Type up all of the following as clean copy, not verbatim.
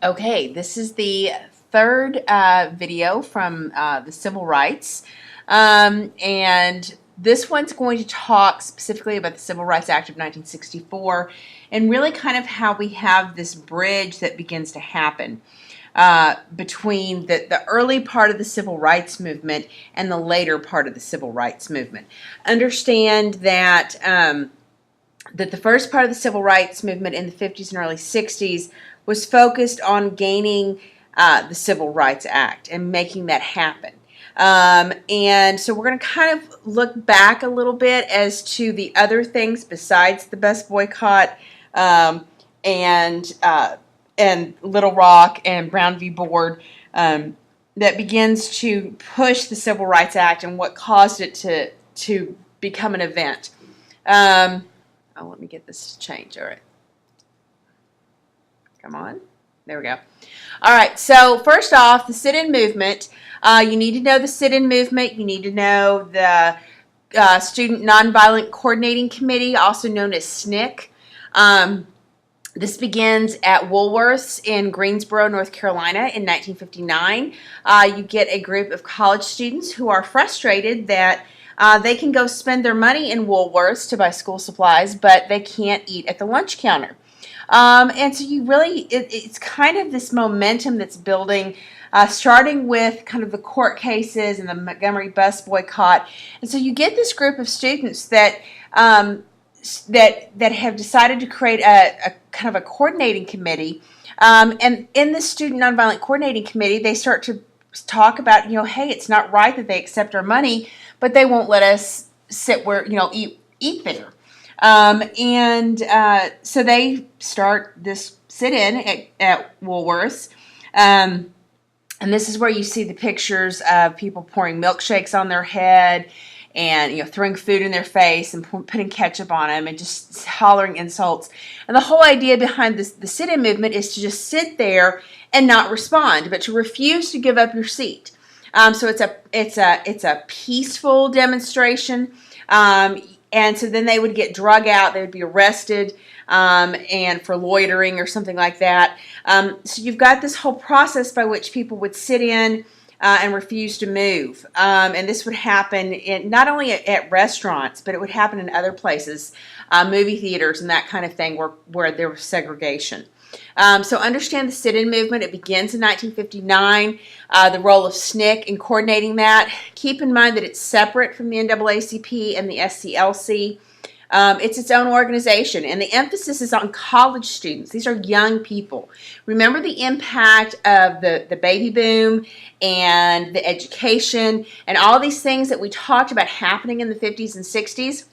Okay, this is the third video from the civil rights, and this one's going to talk specifically about the Civil Rights Act of 1964 and really kind of how we have this bridge that begins to happen between the early part of the civil rights movement and the later part of the civil rights movement. Understand that that the first part of the civil rights movement in the 50s and early 60s was focused on gaining the Civil Rights Act and making that happen. And so we're going to kind of look back a little bit as to the other things besides the bus boycott and Little Rock and Brown v. Board that begins to push the Civil Rights Act and what caused it to become an event. Let me get this to change. All right. Come on. There we go. All right. So first off, the sit-in movement. You need to know the sit-in movement. You need to know the Student Nonviolent Coordinating Committee, also known as SNCC. This begins at Woolworths in Greensboro, North Carolina in 1959. You get a group of college students who are frustrated that they can go spend their money in Woolworths to buy school supplies, but they can't eat at the lunch counter. And so you really, it's kind of this momentum that's building, starting with kind of the court cases and the Montgomery bus boycott. And so you get this group of students that that have decided to create a kind of a coordinating committee. And in the Student Nonviolent Coordinating Committee, they start to talk about, hey, it's not right that they accept our money, but they won't let us sit where, eat there. So they start this sit-in at Woolworths. And this is where you see the pictures of people pouring milkshakes on their head and, throwing food in their face and putting ketchup on them and just hollering insults. And the whole idea behind the sit-in movement is to just sit there and not respond, but to refuse to give up your seat. So it's a peaceful demonstration. And so then they would get drug out, they would be arrested, and for loitering or something like that. So you've got this whole process by which people would sit in and refuse to move. And this would happen not only at restaurants, but it would happen in other places, movie theaters and that kind of thing where there was segregation. So understand the sit-in movement. It begins in 1959. The role of SNCC in coordinating that. Keep in mind that it's separate from the NAACP and the SCLC. It's its own organization, and the emphasis is on college students. These are young people. Remember the impact of the baby boom and the education and all these things that we talked about happening in the 50s and 60s?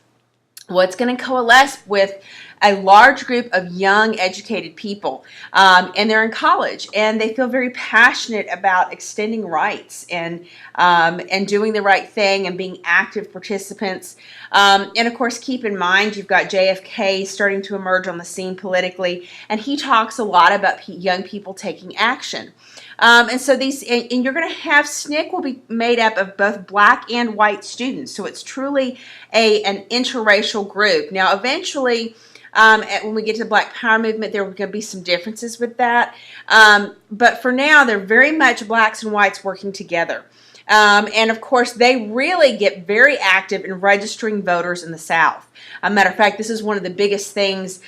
Well, it's going to coalesce with a large group of young, educated people, and they're in college, and they feel very passionate about extending rights and doing the right thing and being active participants. And of course, keep in mind you've got JFK starting to emerge on the scene politically, and he talks a lot about young people taking action. And so and you're going to have SNCC will be made up of both black and white students, so it's truly an interracial group. Now, eventually, when we get to the Black Power movement, there are going to be some differences with that. But for now, they're very much blacks and whites working together. And of course, they really get very active in registering voters in the South. Matter of fact, this is one of the biggest things,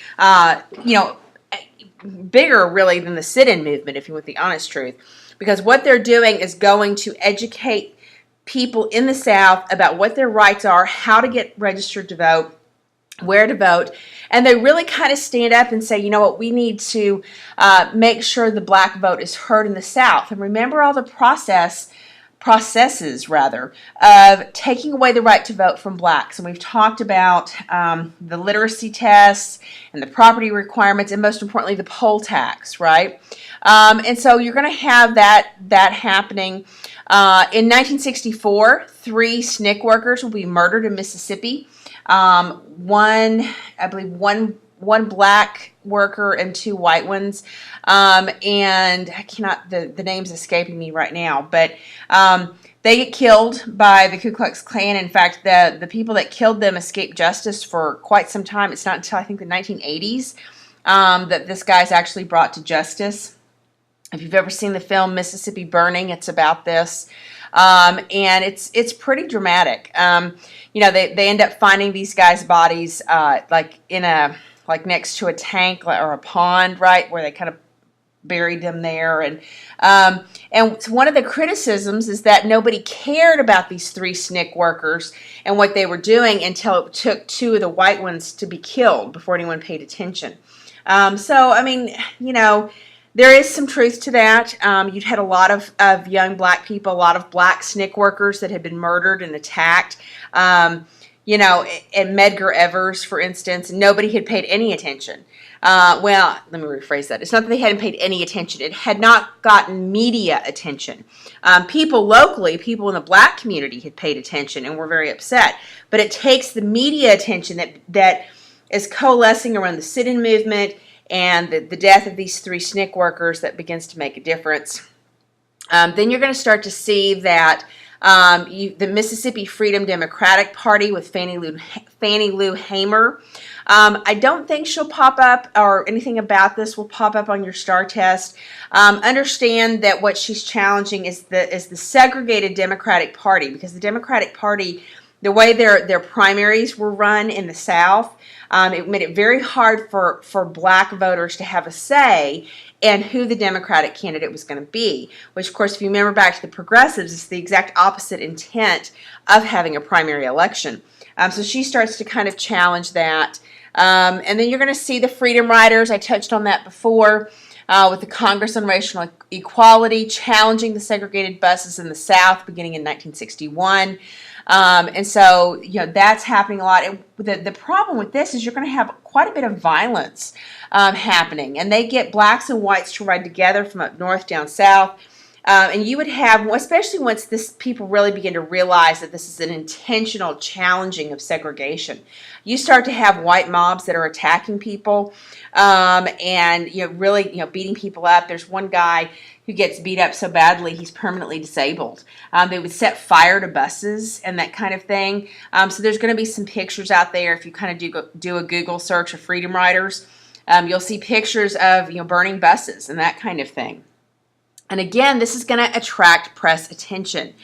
bigger really than the sit-in movement, if you want the honest truth, because what they're doing is going to educate people in the South about what their rights are, how to get registered to vote, where to vote, and they really kind of stand up and say, you know what, we need to make sure the black vote is heard in the South. And remember all the processes of taking away the right to vote from blacks. And we've talked about the literacy tests and the property requirements, and most importantly, the poll tax, right? And so you're going to have that happening. In 1964, 3 SNCC workers will be murdered in Mississippi. One black worker and 2 white ones. And I cannot, the name's escaping me right now, but they get killed by the Ku Klux Klan. In fact, the people that killed them escaped justice for quite some time. It's not until I think the 1980s that this guy's actually brought to justice. If you've ever seen the film Mississippi Burning, it's about this. And it's pretty dramatic. They end up finding these guys' bodies like next to a tank or a pond, right, where they kind of buried them there. And one of the criticisms is that nobody cared about these 3 SNCC workers and what they were doing until it took 2 of the white ones to be killed before anyone paid attention. There is some truth to that. You'd had a lot of young black people, a lot of black SNCC workers that had been murdered and attacked. And Medgar Evers, for instance, nobody had paid any attention. Let me rephrase that. It's not that they hadn't paid any attention. It had not gotten media attention. People locally, people in the black community had paid attention and were very upset. But it takes the media attention that is coalescing around the sit-in movement and the death of these 3 SNCC workers that begins to make a difference. Then you're going to start to see that the Mississippi Freedom Democratic Party with Fannie Lou Hamer. I don't think she'll pop up, or anything about this will pop up on your STAR test. Understand that what she's challenging is the segregated Democratic Party, because the Democratic Party, the way their primaries were run in the South, it made it very hard for black voters to have a say in who the Democratic candidate was going to be, which, of course, if you remember back to the progressives, is the exact opposite intent of having a primary election. So she starts to kind of challenge that. And then you're going to see the Freedom Riders. I touched on that before. With the Congress on Racial Equality challenging the segregated buses in the South beginning in 1961. And so, that's happening a lot. And the problem with this is you're going to have quite a bit of violence happening. And they get blacks and whites to ride together from up north down south. And you would have, especially once people really begin to realize that this is an intentional challenging of segregation, you start to have white mobs that are attacking people and really beating people up. There's one guy who gets beat up so badly he's permanently disabled. They would set fire to buses and that kind of thing. So there's going to be some pictures out there. If you kind of do a Google search of Freedom Riders, you'll see pictures of burning buses and that kind of thing. And again, this is going to attract press attention.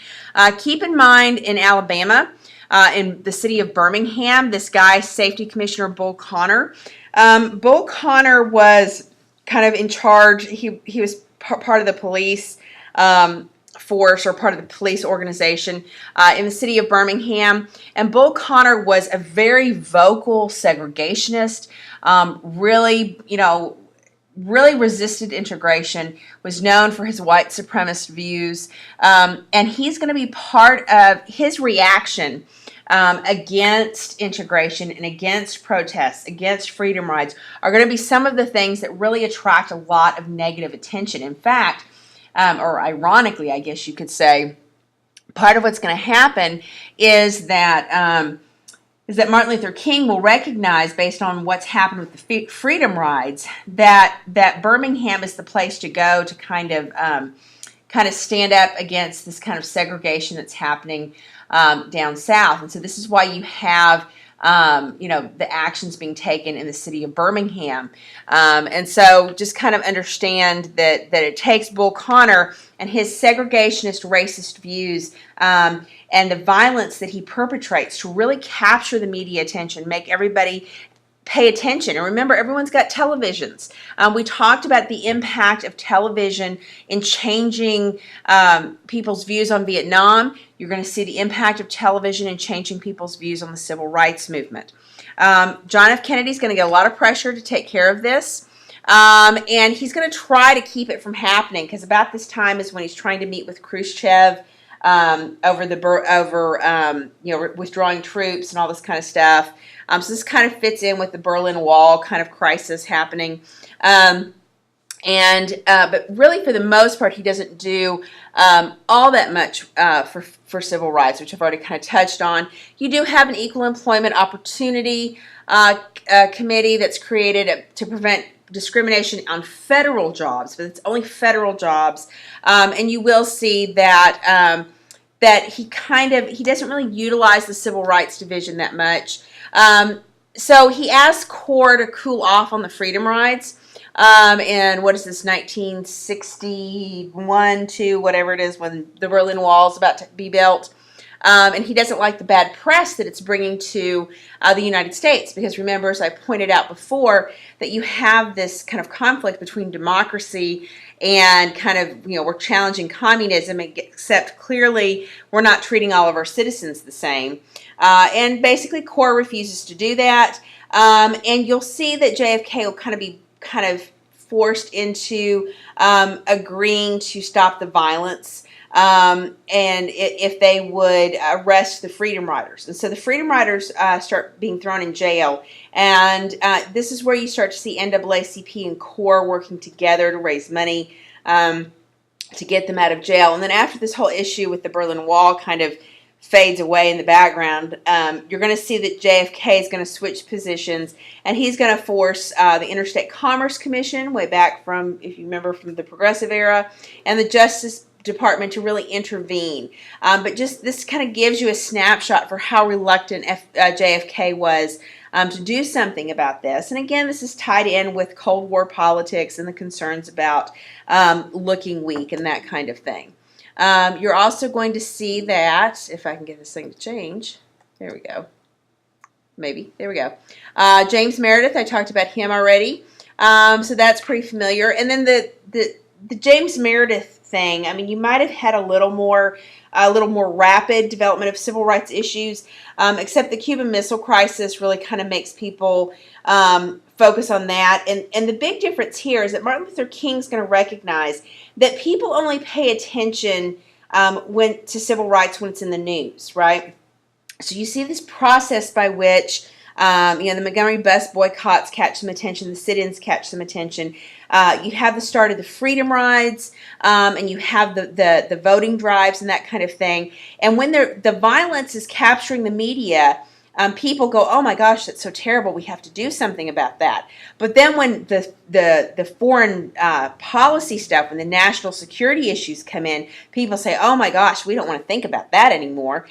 Keep in mind, in Alabama, in the city of Birmingham, this guy, Safety Commissioner Bull Connor. Bull Connor was kind of in charge. He was part of the police force, or part of the police organization in the city of Birmingham. And Bull Connor was a very vocal segregationist, really resisted integration, was known for his white supremacist views, and he's going to be part of his reaction against integration and against protests, against freedom rides, are going to be some of the things that really attract a lot of negative attention. In fact, or ironically, I guess you could say, part of what's going to happen is that Martin Luther King will recognize, based on what's happened with the freedom rides, that Birmingham is the place to go to kind of stand up against this kind of segregation that's happening down south. And so this is why you have the actions being taken in the city of Birmingham. And so just kind of understand that it takes Bull Connor and his segregationist, racist views and the violence that he perpetrates to really capture the media attention, make everybody pay attention. And remember, everyone's got televisions. We talked about the impact of television in changing people's views on Vietnam. You're going to see the impact of television in changing people's views on the civil rights movement. John F. Kennedy's going to get a lot of pressure to take care of this. And he's going to try to keep it from happening, because about this time is when he's trying to meet with Khrushchev over withdrawing troops and all this kind of stuff. So this kind of fits in with the Berlin Wall kind of crisis happening. But really, for the most part, he doesn't do all that much for civil rights, which I've already kind of touched on. You do have an equal employment opportunity committee that's created to prevent discrimination on federal jobs, but it's only federal jobs. And you will see that he doesn't really utilize the Civil Rights Division that much. So he asked CORE to cool off on the freedom rides. And what is this, 1961 to whatever it is when the Berlin Wall is about to be built. And he doesn't like the bad press that it's bringing to the United States, because remember, as I pointed out before, that you have this kind of conflict between democracy and kind of, we're challenging communism, except clearly we're not treating all of our citizens the same. And basically CORE refuses to do that. And you'll see that JFK will be forced into agreeing to stop the violence. And if they would arrest the Freedom Riders. And so the Freedom Riders start being thrown in jail. And this is where you start to see NAACP and CORE working together to raise money to get them out of jail. And then after this whole issue with the Berlin Wall kind of fades away in the background, you're going to see that JFK is going to switch positions, and he's going to force the Interstate Commerce Commission, way back from, if you remember, from the Progressive era, and the Justice Department to really intervene. But just this kind of gives you a snapshot for how reluctant JFK was to do something about this. And again, this is tied in with Cold War politics and the concerns about looking weak and that kind of thing. You're also going to see that, if I can get this thing to change, there we go. Maybe, there we go. James Meredith, I talked about him already. So that's pretty familiar. And then the James Meredith thing, I mean, you might have had a little more rapid development of civil rights issues, except the Cuban Missile Crisis really kind of makes people focus on that. And the big difference here is that Martin Luther King's going to recognize that people only pay attention to civil rights when it's in the news, right? So you see this process by which the Montgomery bus boycotts catch some attention, the sit-ins catch some attention. You have the start of the freedom rides, and you have the voting drives and that kind of thing. And when the violence is capturing the media, people go, oh my gosh, that's so terrible, we have to do something about that. But then when the foreign policy stuff, when the national security issues come in, people say, oh my gosh, we don't want to think about that anymore.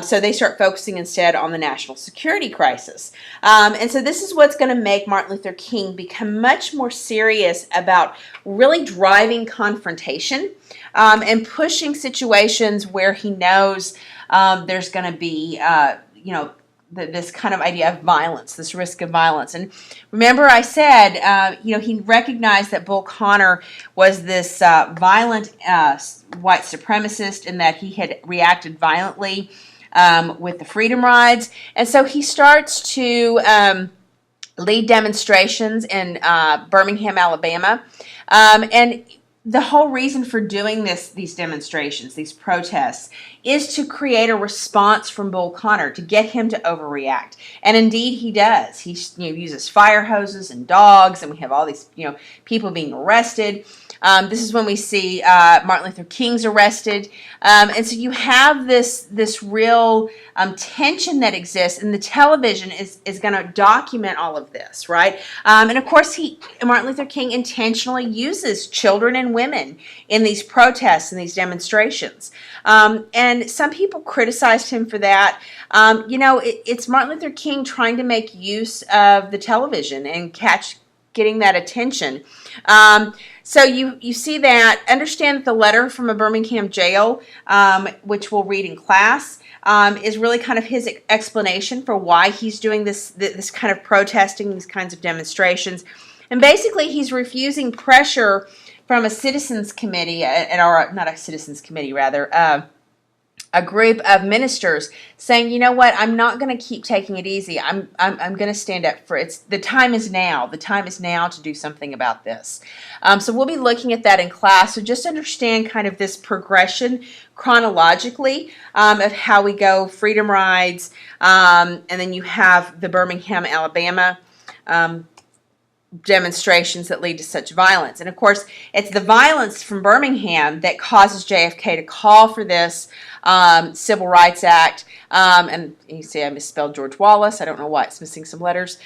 So they start focusing instead on the national security crisis. And so this is what's going to make Martin Luther King become much more serious about really driving confrontation and pushing situations where he knows there's going to be, this kind of idea of violence, this risk of violence. And remember I said, he recognized that Bull Connor was this violent white supremacist, and that he had reacted violently with the freedom rides. And so he starts to lead demonstrations in Birmingham, Alabama. And the whole reason for doing these demonstrations, these protests, is to create a response from Bull Connor, to get him to overreact. And indeed he does. He uses fire hoses and dogs, and we have all these people being arrested. This is when we see Martin Luther King's arrested. And so you have this real tension that exists, and the television is going to document all of this, right? And of course, Martin Luther King intentionally uses children and women in these protests and these demonstrations. And some people criticized him for that. It's Martin Luther King trying to make use of the television and getting that attention. So you see that. Understand that the letter from a Birmingham jail, which we'll read in class, is really kind of his explanation for why he's doing this kind of protesting, these kinds of demonstrations. And basically he's refusing pressure from a citizens committee, or not a citizens committee, rather, a group of ministers saying, you know what, I'm not going to keep taking it easy. I'm going to stand up for it. The time is now. The time is now to do something about this. So we'll be looking at that in class. So just understand kind of this progression chronologically of how we go freedom rides, and then you have the Birmingham, Alabama demonstrations that lead to such violence. And of course, it's the violence from Birmingham that causes JFK to call for this Civil Rights Act. And you see I misspelled George Wallace. I don't know why. It's missing some letters.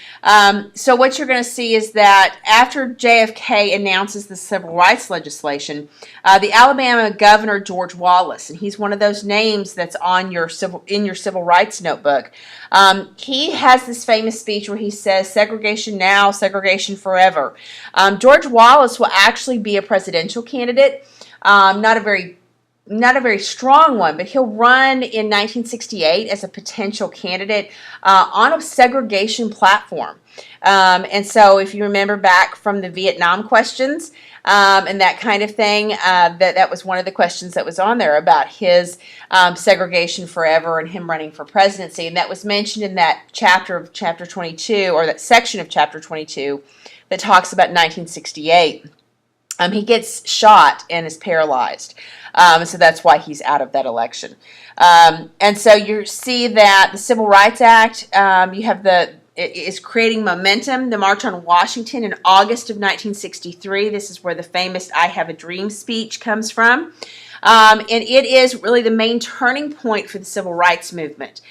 So what you're going to see is that after JFK announces the civil rights legislation, the Alabama governor, George Wallace, and he's one of those names that's on your civil rights notebook, he has this famous speech where he says, segregation now, segregation forever. George Wallace will actually be a presidential candidate, not a very strong one, but he'll run in 1968 as a potential candidate on a segregation platform. And so if you remember back from the Vietnam questions and that kind of thing, that was one of the questions that was on there about his segregation forever and him running for presidency. And that was mentioned in that chapter of Chapter 22, or that section of Chapter 22 that talks about 1968. He gets shot and is paralyzed. So that's why he's out of that election. And so you see that the Civil Rights Act, is creating momentum. The March on Washington in August of 1963, this is where the famous I Have a Dream speech comes from. And it is really the main turning point for the civil rights movement,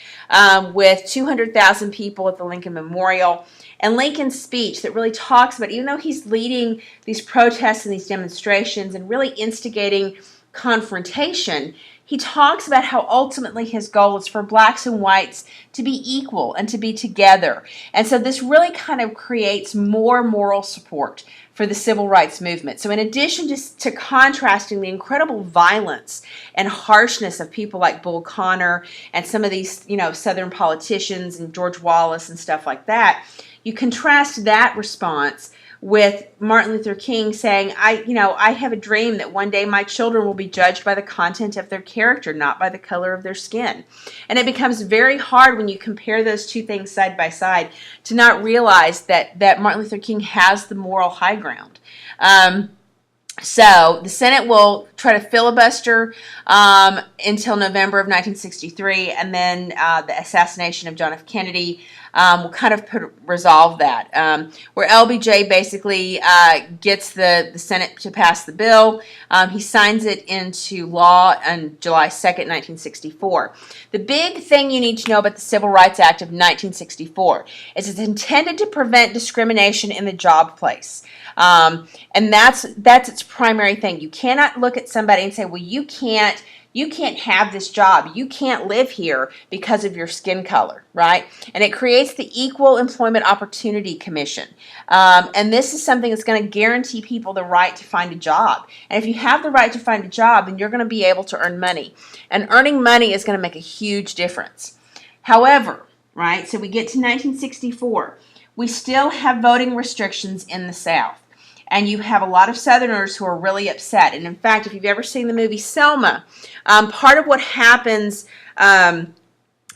with 200,000 people at the Lincoln Memorial. And Lincoln's speech that really talks about, even though he's leading these protests and these demonstrations and really instigating confrontation, he talks about how ultimately his goal is for blacks and whites to be equal and to be together. And so this really kind of creates more moral support for the civil rights movement. So in addition to contrasting the incredible violence and harshness of people like Bull Connor and some of these, Southern politicians and George Wallace and stuff like that, you contrast that response with Martin Luther King saying, I have a dream that one day my children will be judged by the content of their character, not by the color of their skin. And it becomes very hard when you compare those two things side by side to not realize that Martin Luther King has the moral high ground. So the Senate will try to filibuster until November of 1963, and then the assassination of John F. Kennedy will kind of resolve that, where LBJ basically gets the Senate to pass the bill. He signs it into law on July 2nd, 1964. The big thing you need to know about the Civil Rights Act of 1964 is it's intended to prevent discrimination in the job place. And that's its primary thing. You cannot look at somebody and say, well, you can't have this job. You can't live here because of your skin color, right? And it creates the Equal Employment Opportunity Commission. And this is something that's going to guarantee people the right to find a job. And if you have the right to find a job, then you're going to be able to earn money. And earning money is going to make a huge difference. However, right, so we get to 1964. We still have voting restrictions in the South. And you have a lot of Southerners who are really upset. And in fact, if you've ever seen the movie Selma, part of what happens in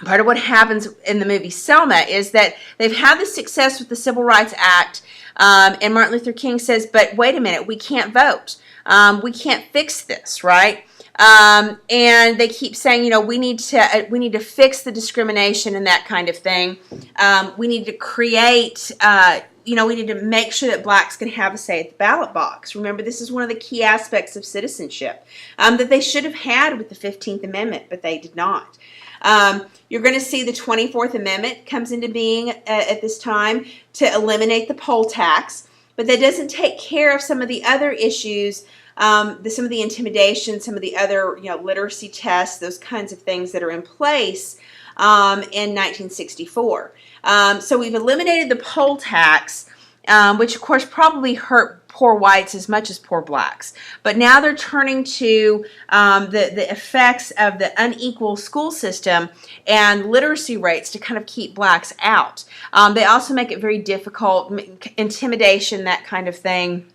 the movie Selma is that they've had the success with the Civil Rights Act, and Martin Luther King says, but wait a minute, we can't vote. We can't fix this, right? And they keep saying, we need to fix the discrimination and that kind of thing. We need to create, we need to make sure that blacks can have a say at the ballot box. Remember, this is one of the key aspects of citizenship that they should have had with the 15th Amendment, but they did not. You're going to see the 24th Amendment comes into being at this time to eliminate the poll tax, but that doesn't take care of some of the other issues, some of the intimidation, some of the other literacy tests, those kinds of things that are in place in 1964. So we've eliminated the poll tax, which of course probably hurt poor whites as much as poor blacks. But now they're turning to the effects of the unequal school system and literacy rates to kind of keep blacks out. They also make it very difficult, intimidation, that kind of thing,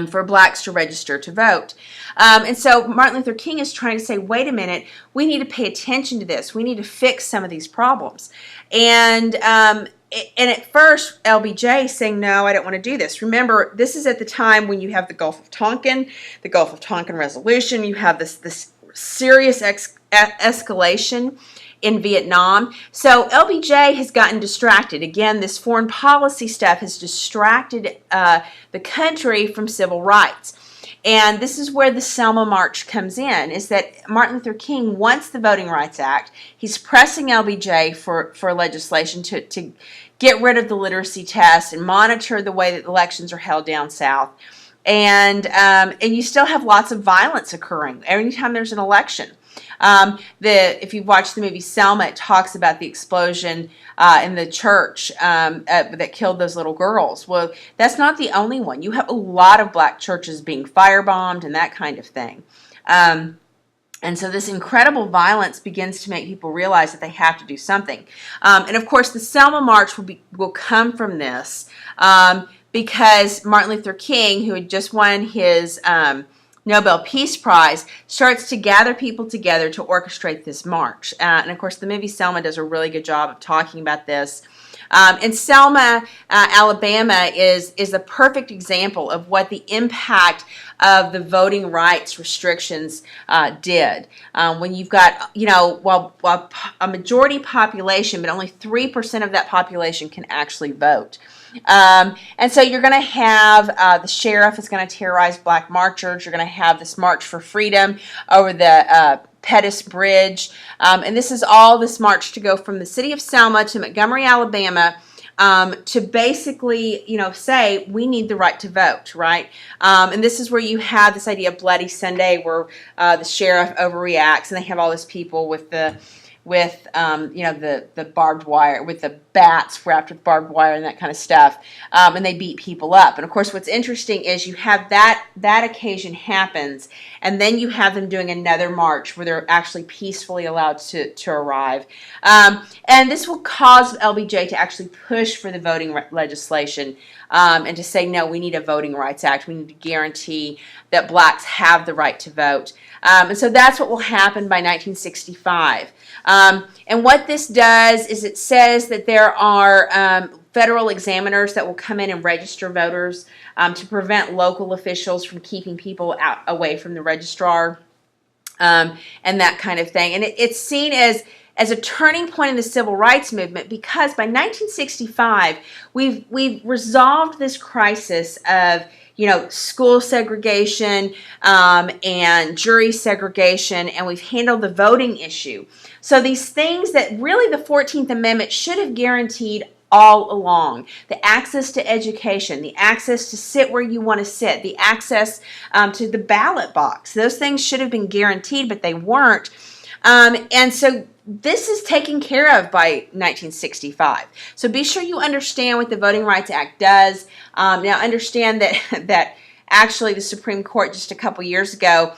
for blacks to register to vote. And so Martin Luther King is trying to say, wait a minute, we need to pay attention to this. We need to fix some of these problems. And at first, LBJ is saying, no, I don't want to do this. Remember, this is at the time when you have the Gulf of Tonkin resolution. You have this serious escalation in Vietnam. So LBJ has gotten distracted. Again, this foreign policy stuff has distracted the country from civil rights. And this is where the Selma March comes in, is that Martin Luther King wants the Voting Rights Act. He's pressing LBJ for legislation to get rid of the literacy test and monitor the way that elections are held down south. And you still have lots of violence occurring anytime there's an election. If you've watched the movie Selma, it talks about the explosion in the church that killed those little girls. Well, that's not the only one. You have a lot of black churches being firebombed and that kind of thing. And so this incredible violence begins to make people realize that they have to do something. And of course, the Selma March will come from this because Martin Luther King, who had just won his Nobel Peace Prize, starts to gather people together to orchestrate this march. And of course, the movie Selma does a really good job of talking about this. And Selma, Alabama is a perfect example of what the impact of the voting rights restrictions did. When you've got, while a majority population, but only 3% of that population can actually vote. And so you're going to have the sheriff is going to terrorize black marchers. You're going to have this March for Freedom over the Pettus Bridge. And this is all this march to go from the city of Selma to Montgomery, Alabama, to basically, say we need the right to vote, right? And this is where you have this idea of Bloody Sunday, where the sheriff overreacts, and they have all these people with the barbed wire, with the bats wrapped with barbed wire and that kind of stuff, and they beat people up. And of course, what's interesting is you have that occasion happens, and then you have them doing another march where they're actually peacefully allowed to arrive. And this will cause LBJ to actually push for the voting legislation and to say, no, we need a Voting Rights Act. We need to guarantee that blacks have the right to vote. And so that's what will happen by 1965. And what this does is it says that there are federal examiners that will come in and register voters to prevent local officials from keeping people away from the registrar and that kind of thing. And it's seen as a turning point in the civil rights movement, because by 1965 we've resolved this crisis of school segregation and jury segregation, and we've handled the voting issue. So these things that really the 14th Amendment should have guaranteed all along: the access to education, the access to sit where you want to sit, the access to the ballot box. Those things should have been guaranteed, but they weren't. And so this is taken care of by 1965. So be sure you understand what the Voting Rights Act does. Now understand that actually the Supreme Court just a couple years ago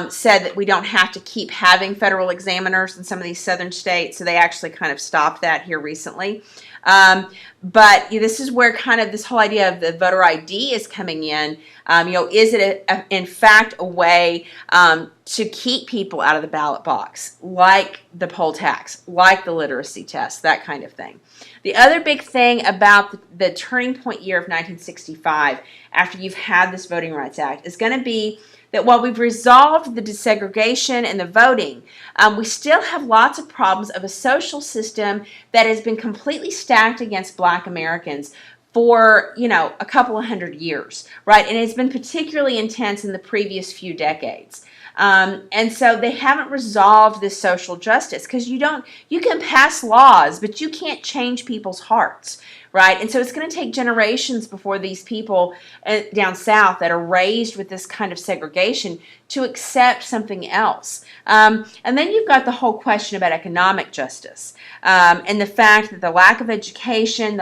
said that we don't have to keep having federal examiners in some of these southern states. So they actually kind of stopped that here recently. But this is where kind of this whole idea of the voter ID is coming in. Is it in fact a way to keep people out of the ballot box, like the poll tax, like the literacy test, that kind of thing. The other big thing about the turning point year of 1965, after you've had this Voting Rights Act, is going to be that while we've resolved the desegregation and the voting, we still have lots of problems of a social system that has been completely stacked against black Americans for, a couple of hundred years, right? And it's been particularly intense in the previous few decades. And so they haven't resolved this social justice, because you can pass laws, but you can't change people's hearts, right? And so it's going to take generations before these people down south that are raised with this kind of segregation to accept something else. And then you've got the whole question about economic justice, and the fact that the lack of education,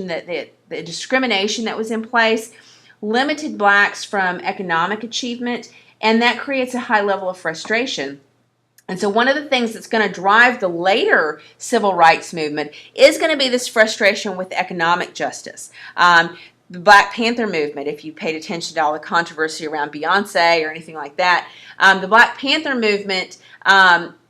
the discrimination that was in place limited blacks from economic achievement, and that creates a high level of frustration. And so one of the things that's going to drive the later civil rights movement is going to be this frustration with economic justice. The Black Panther movement, if you paid attention to all the controversy around Beyonce or anything like that, the Black Panther movement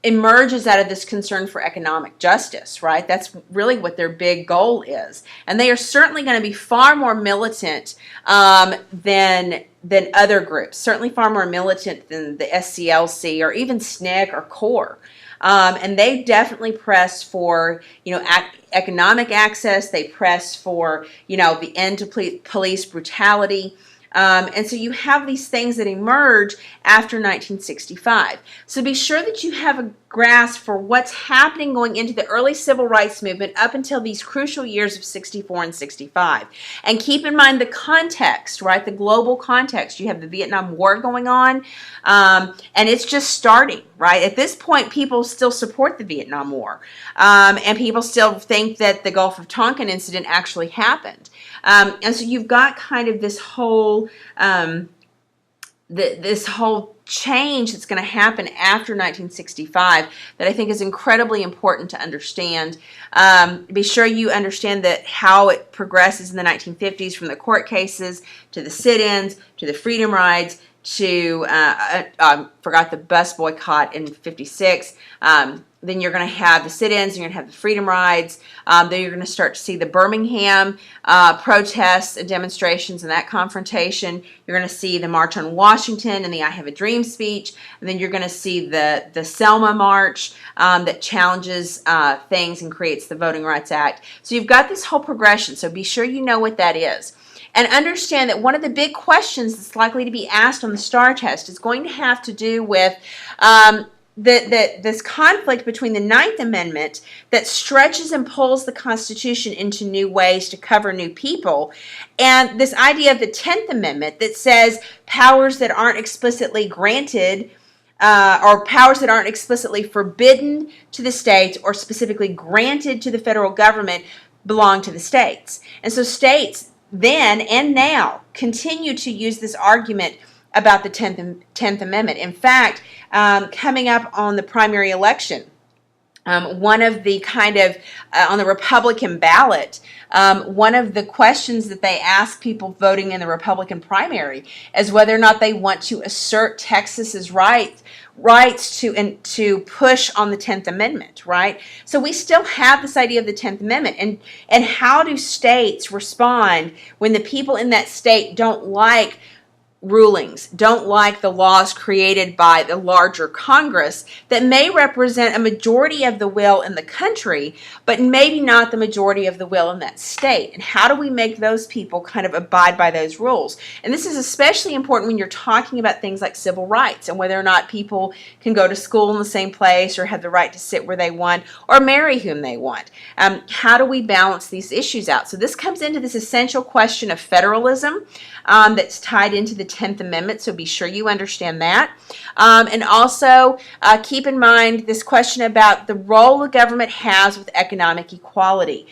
emerges out of this concern for economic justice, right? That's really what their big goal is. And they are certainly going to be far more militant than other groups, certainly far more militant than the SCLC or even SNCC or CORE. And they definitely press for, economic access. They press for, the end to police brutality. And so you have these things that emerge after 1965. So be sure that you have a grasp for what's happening going into the early civil rights movement up until these crucial years of 64 and 65. And keep in mind the context, right? The global context. You have the Vietnam War going on, and it's just starting, right? At this point, people still support the Vietnam War, and people still think that the Gulf of Tonkin incident actually happened. And so you've got kind of this whole this whole change that's going to happen after 1965 that I think is incredibly important to understand. Be sure you understand that how it progresses in the 1950s from the court cases to the sit-ins to the freedom rides to forgot the bus boycott in 56. Then you're going to have the sit-ins, you're going to have the freedom rides, then you're going to start to see the Birmingham protests and demonstrations and that confrontation. You're going to see the March on Washington and the I Have a Dream speech, and then you're going to see the Selma March that challenges things and creates the Voting Rights Act. So you've got this whole progression, so be sure you know what that is. And understand that one of the big questions that's likely to be asked on the STAR test is going to have to do with this conflict between the Ninth Amendment that stretches and pulls the Constitution into new ways to cover new people, and this idea of the 10th Amendment that says powers that aren't explicitly granted or powers that aren't explicitly forbidden to the states or specifically granted to the federal government belong to the states. And so states then and now continue to use this argument about the 10th Amendment. In fact, coming up on the primary election, one of the kind of, on the Republican ballot, one of the questions that they ask people voting in the Republican primary is whether or not they want to assert Texas's rights to push on the 10th Amendment, right? So we still have this idea of the 10th Amendment. And how do states respond when the people in that state don't like rulings, don't like the laws created by the larger Congress that may represent a majority of the will in the country, but maybe not the majority of the will in that state? And how do we make those people kind of abide by those rules? And this is especially important when you're talking about things like civil rights and whether or not people can go to school in the same place or have the right to sit where they want or marry whom they want. How do we balance these issues out? So this comes into this essential question of federalism that's tied into the 10th Amendment, so be sure you understand that. And also keep in mind this question about the role the government has with economic equality.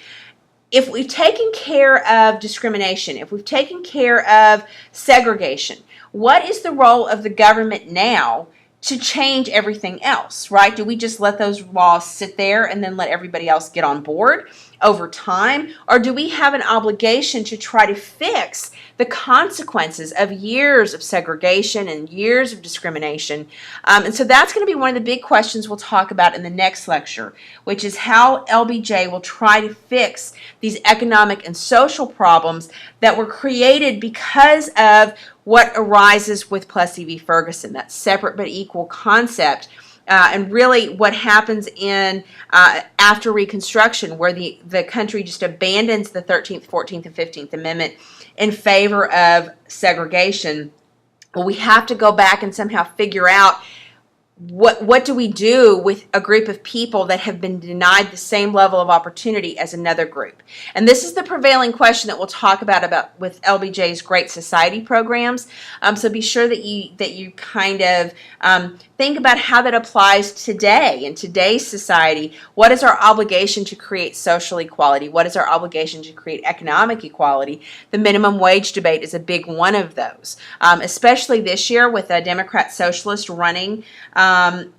If we've taken care of discrimination, if we've taken care of segregation, what is the role of the government now to change everything else, right? Do we just let those laws sit there and then let everybody else get on board over time? Or do we have an obligation to try to fix the consequences of years of segregation and years of discrimination? And so that's going to be one of the big questions we'll talk about in the next lecture, which is how LBJ will try to fix these economic and social problems that were created because of what arises with Plessy v. Ferguson, that separate but equal concept. And really what happens in after Reconstruction, where the country just abandons the 13th, 14th, and 15th Amendment in favor of segregation. Well, we have to go back and somehow figure out what do we do with a group of people that have been denied the same level of opportunity as another group? And this is the prevailing question that we'll talk about with LBJ's Great Society programs. So be sure that you kind of think about how that applies today in today's society. What is our obligation to create social equality? What is our obligation to create economic equality? The minimum wage debate is a big one of those, especially this year with a Democrat socialist running. And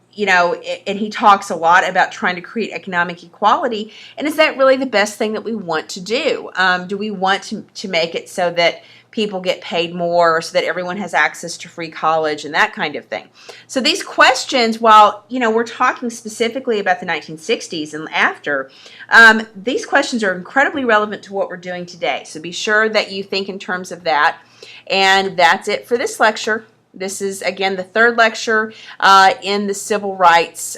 he talks a lot about trying to create economic equality. And is that really the best thing that we want to do? Do we want to make it so that people get paid more, or so that everyone has access to free college and that kind of thing? So these questions, while we're talking specifically about the 1960s and after, these questions are incredibly relevant to what we're doing today. So be sure that you think in terms of that. And that's it for this lecture. This is, again, the third lecture in the Civil Rights